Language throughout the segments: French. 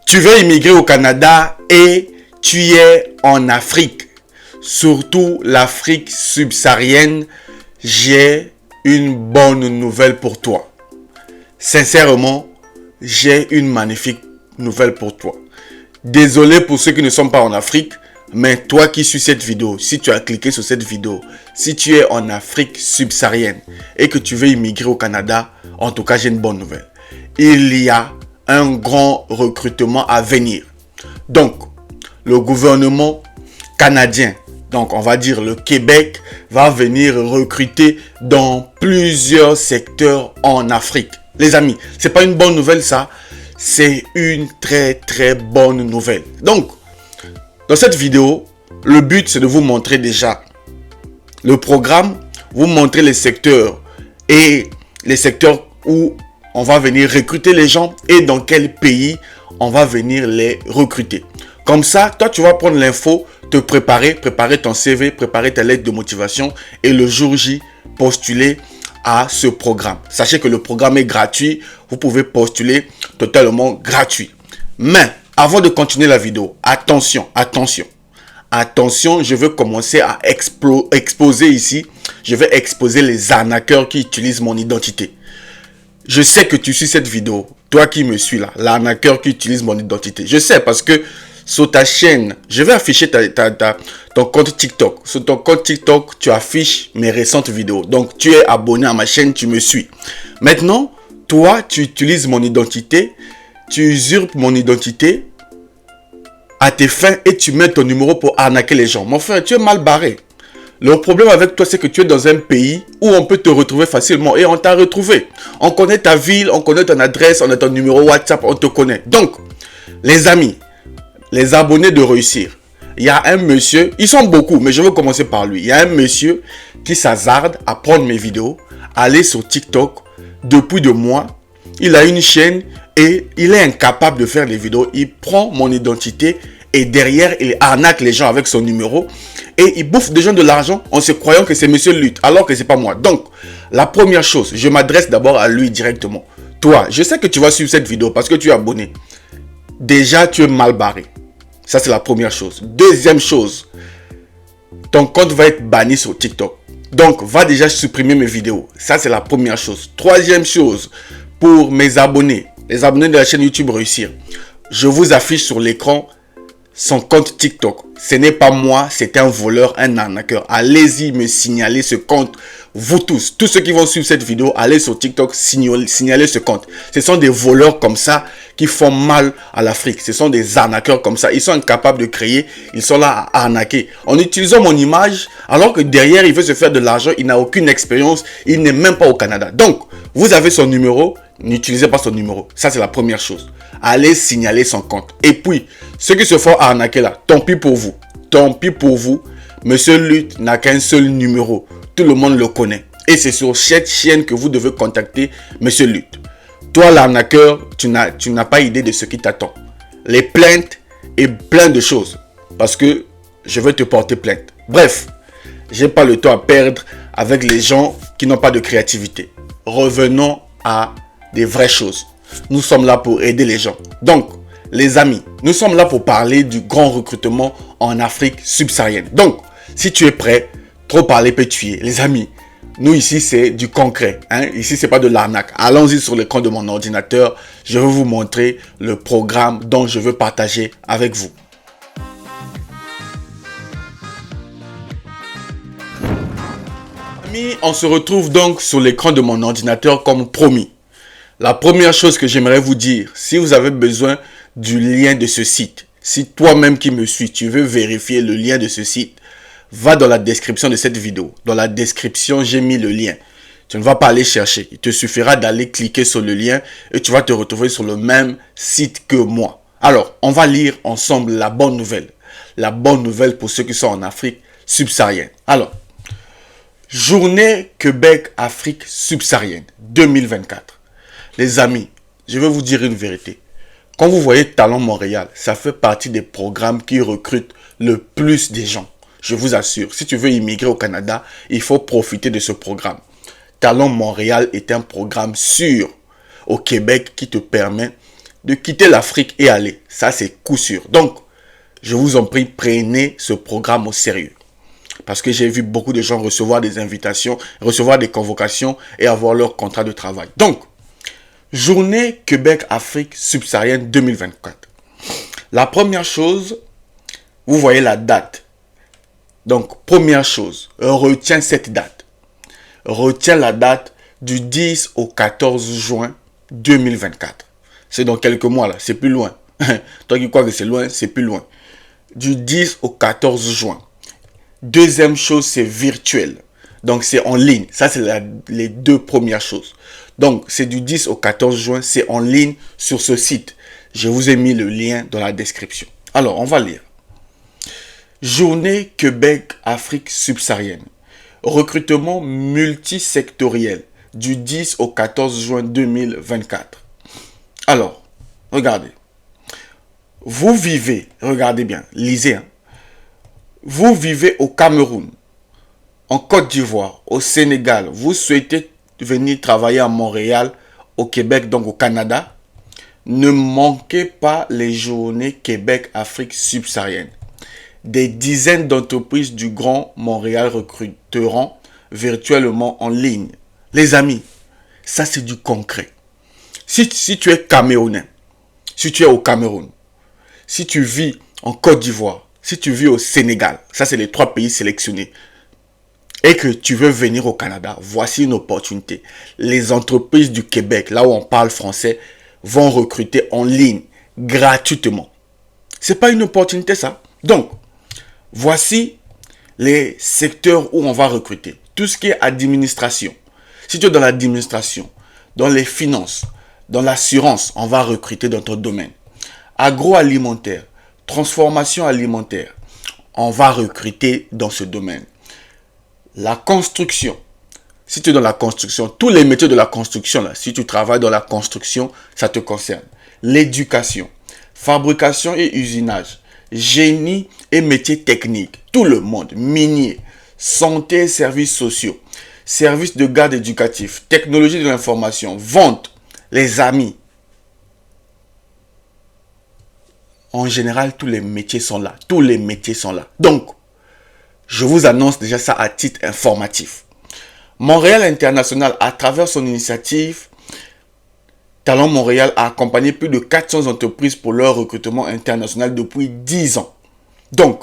Tu veux immigrer au Canada et tu es en Afrique, surtout l'Afrique subsaharienne, j'ai une bonne nouvelle pour toi. Sincèrement, j'ai une magnifique nouvelle pour toi. Désolé pour ceux qui ne sont pas en Afrique, mais toi qui suis cette vidéo, si tu as cliqué sur cette vidéo, si tu es en Afrique subsaharienne et que tu veux immigrer au Canada, en tout cas j'ai une bonne nouvelle. Il y a un grand recrutement à venir. Donc, le gouvernement canadien, donc on va dire le Québec, va venir recruter dans plusieurs secteurs en Afrique. Les amis, c'est pas une bonne nouvelle ça, c'est une très bonne nouvelle. Donc, dans cette vidéo, le but c'est de vous montrer déjà le programme, vous montrer les secteurs et les secteurs où on va venir recruter les gens et dans quel pays on va venir les recruter. Comme ça, toi tu vas prendre l'info, te préparer ton CV, préparer ta lettre de motivation et le jour J, postuler à ce programme. Sachez que le programme est gratuit, vous pouvez postuler totalement gratuit. Mais avant de continuer la vidéo, attention, je veux commencer à exposer ici, je vais exposer les arnaqueurs qui utilisent mon identité. Je sais que tu suis cette vidéo, toi qui me suis là, l'arnaqueur qui utilise mon identité. Je sais parce que sur ta chaîne, je vais afficher ton compte TikTok. Sur ton compte TikTok, tu affiches mes récentes vidéos. Donc, tu es abonné à ma chaîne, tu me suis. Maintenant, toi, tu utilises mon identité, tu usurpes mon identité à tes fins et tu mets ton numéro pour arnaquer les gens. Mon frère, tu es mal barré. Le problème avec toi, c'est que tu es dans un pays où on peut te retrouver facilement et on t'a retrouvé. On connaît ta ville, on connaît ton adresse, on a ton numéro WhatsApp, on te connaît. Donc, les amis, les abonnés de Réussir, il y a un monsieur, ils sont beaucoup, mais je veux commencer par lui. Il y a un monsieur qui s'hasarde à prendre mes vidéos, aller sur TikTok depuis 2 mois. Il a une chaîne et il est incapable de faire des vidéos. Il prend mon identité et derrière, il arnaque les gens avec son numéro. Et il bouffe des gens de l'argent en se croyant que c'est Monsieur Lutte, alors que c'est pas moi. Donc, la première chose, je m'adresse d'abord à lui directement. Toi, je sais que tu vas suivre cette vidéo parce que tu es abonné. Déjà, tu es mal barré. Ça, c'est la première chose. Deuxième chose, ton compte va être banni sur TikTok. Donc, va déjà supprimer mes vidéos. Ça, c'est la première chose. Troisième chose, pour mes abonnés, les abonnés de la chaîne YouTube Réussir, je vous affiche sur l'écran son compte TikTok. Ce n'est pas moi, c'est un voleur, un arnaqueur. Allez-y me signaler ce compte. Vous tous ceux qui vont suivre cette vidéo, allez sur TikTok, signaler ce compte. Ce sont des voleurs comme ça qui font mal à l'Afrique. Ce sont des arnaqueurs comme ça. Ils sont incapables de créer, ils sont là à arnaquer. En utilisant mon image, alors que derrière, il veut se faire de l'argent, il n'a aucune expérience, il n'est même pas au Canada. Donc, vous avez son numéro, n'utilisez pas son numéro. Ça, c'est la première chose. Allez signaler son compte. Et puis, ceux qui se font arnaquer là, tant pis pour vous. Tant pis pour vous. Monsieur Lutte n'a qu'un seul numéro. Tout le monde le connaît. Et c'est sur cette chaîne que vous devez contacter Monsieur Lutte. Toi, l'arnaqueur, tu n'as pas idée de ce qui t'attend. Les plaintes et plein de choses. Parce que je vais te porter plainte. Bref, j'ai pas le temps à perdre avec les gens qui n'ont pas de créativité. Revenons à des vraies choses. Nous sommes là pour aider les gens. Donc, les amis, nous sommes là pour parler du grand recrutement en Afrique subsaharienne. Donc, si tu es prêt, trop parler peut tuer. Les amis, nous ici, c'est du concret. Ici, c'est pas de l'arnaque. Allons-y sur l'écran de mon ordinateur. Je vais vous montrer le programme dont je veux partager avec vous. Amis, on se retrouve donc sur l'écran de mon ordinateur comme promis. La première chose que j'aimerais vous dire, si vous avez besoin du lien de ce site, si toi-même qui me suis, tu veux vérifier le lien de ce site, va dans la description de cette vidéo. Dans la description, j'ai mis le lien. Tu ne vas pas aller chercher. Il te suffira d'aller cliquer sur le lien et tu vas te retrouver sur le même site que moi. Alors, on va lire ensemble la bonne nouvelle. La bonne nouvelle pour ceux qui sont en Afrique subsaharienne. Alors, Journée Québec-Afrique subsaharienne 2024. Les amis, je vais vous dire une vérité. Quand vous voyez Talent Montréal, ça fait partie des programmes qui recrutent le plus des gens. Je vous assure, si tu veux immigrer au Canada, il faut profiter de ce programme. Talent Montréal est un programme sûr au Québec qui te permet de quitter l'Afrique et aller. Ça, c'est coup sûr. Donc, je vous en prie, prenez ce programme au sérieux. Parce que j'ai vu beaucoup de gens recevoir des invitations, recevoir des convocations et avoir leur contrat de travail. Donc, Journée Québec-Afrique subsaharienne 2024. La première chose, vous voyez la date. Donc, première chose, retiens cette date. Retiens la date du 10 au 14 juin 2024. C'est dans quelques mois là, c'est plus loin. Toi qui crois que c'est loin, c'est plus loin. Du 10 au 14 juin. Deuxième chose, c'est virtuel. Donc, c'est en ligne. Ça, c'est les deux premières choses. Donc, c'est du 10 au 14 juin. C'est en ligne sur ce site. Je vous ai mis le lien dans la description. Alors, on va lire. Journée Québec-Afrique subsaharienne. Recrutement multisectoriel du 10 au 14 juin 2024. Alors, regardez. Vous vivez, regardez bien, lisez. Vous vivez au Cameroun, en Côte d'Ivoire, au Sénégal. Vous souhaitez venir travailler à Montréal, au Québec, donc au Canada. Ne manquez pas les journées Québec-Afrique subsaharienne. Des dizaines d'entreprises du Grand Montréal recruteront virtuellement en ligne. Les amis, ça c'est du concret. Si tu es Camerounais, si tu es au Cameroun, si tu vis en Côte d'Ivoire, si tu vis au Sénégal, ça c'est les 3 pays sélectionnés, et que tu veux venir au Canada, voici une opportunité. Les entreprises du Québec, là où on parle français, vont recruter en ligne, gratuitement. C'est pas une opportunité ça? Donc, voici les secteurs où on va recruter. Tout ce qui est administration. Si tu es dans l'administration, dans les finances, dans l'assurance, on va recruter dans ton domaine. Agroalimentaire, transformation alimentaire, on va recruter dans ce domaine. La construction. Si tu es dans la construction, tous les métiers de la construction, là, si tu travailles dans la construction, ça te concerne. L'éducation, fabrication et usinage, génie et métiers techniques, tout le monde, minier, santé et services sociaux, services de garde éducatif, technologie de l'information, vente, les amis. En général, tous les métiers sont là. Tous les métiers sont là. Donc, je vous annonce déjà ça à titre informatif. Montréal International, à travers son initiative, Talent Montréal a accompagné plus de 400 entreprises pour leur recrutement international depuis 10 ans. Donc,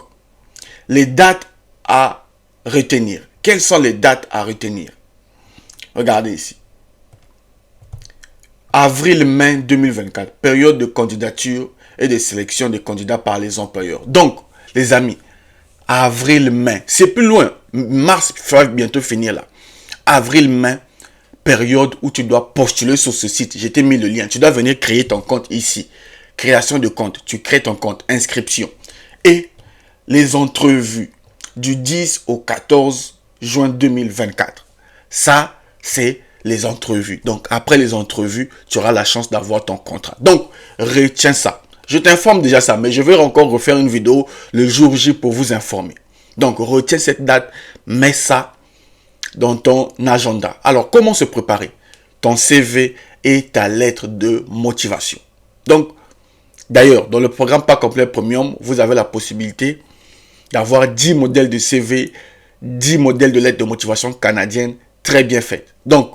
les dates à retenir. Quelles sont les dates à retenir? Regardez ici. Avril-mai 2024, période de candidature et de sélection des candidats par les employeurs. Donc, les amis, avril-mai, c'est plus loin. Mars va bientôt finir là. Avril-mai, période où tu dois postuler sur ce site. Je t'ai mis le lien. Tu dois venir créer ton compte ici. Création de compte. Tu crées ton compte. Inscription. Et les entrevues du 10 au 14 juin 2024. Ça, c'est les entrevues. Donc, après les entrevues, tu auras la chance d'avoir ton contrat. Donc, retiens ça. Je t'informe déjà ça, mais je vais encore refaire une vidéo le jour J pour vous informer. Donc, retiens cette date, mets ça dans ton agenda. Alors, comment se préparer? Ton CV et ta lettre de motivation. Donc, d'ailleurs, dans le programme Pas Complet Premium, vous avez la possibilité d'avoir 10 modèles de CV, 10 modèles de lettres de motivation canadienne très bien faites. Donc,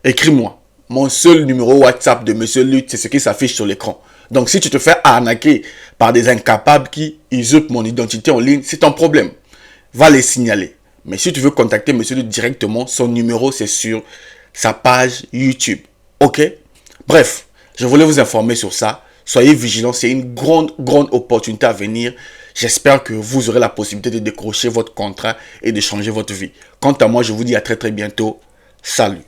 écris-moi. Mon seul numéro WhatsApp de Monsieur Lutte, c'est ce qui s'affiche sur l'écran. Donc, si tu te fais arnaquer par des incapables qui usurpent mon identité en ligne, c'est ton problème. Va les signaler. Mais si tu veux contacter Monsieur Lutte directement, son numéro, c'est sur sa page YouTube. Ok? Bref, je voulais vous informer sur ça. Soyez vigilants, c'est une grande opportunité à venir. J'espère que vous aurez la possibilité de décrocher votre contrat et de changer votre vie. Quant à moi, je vous dis à très bientôt. Salut!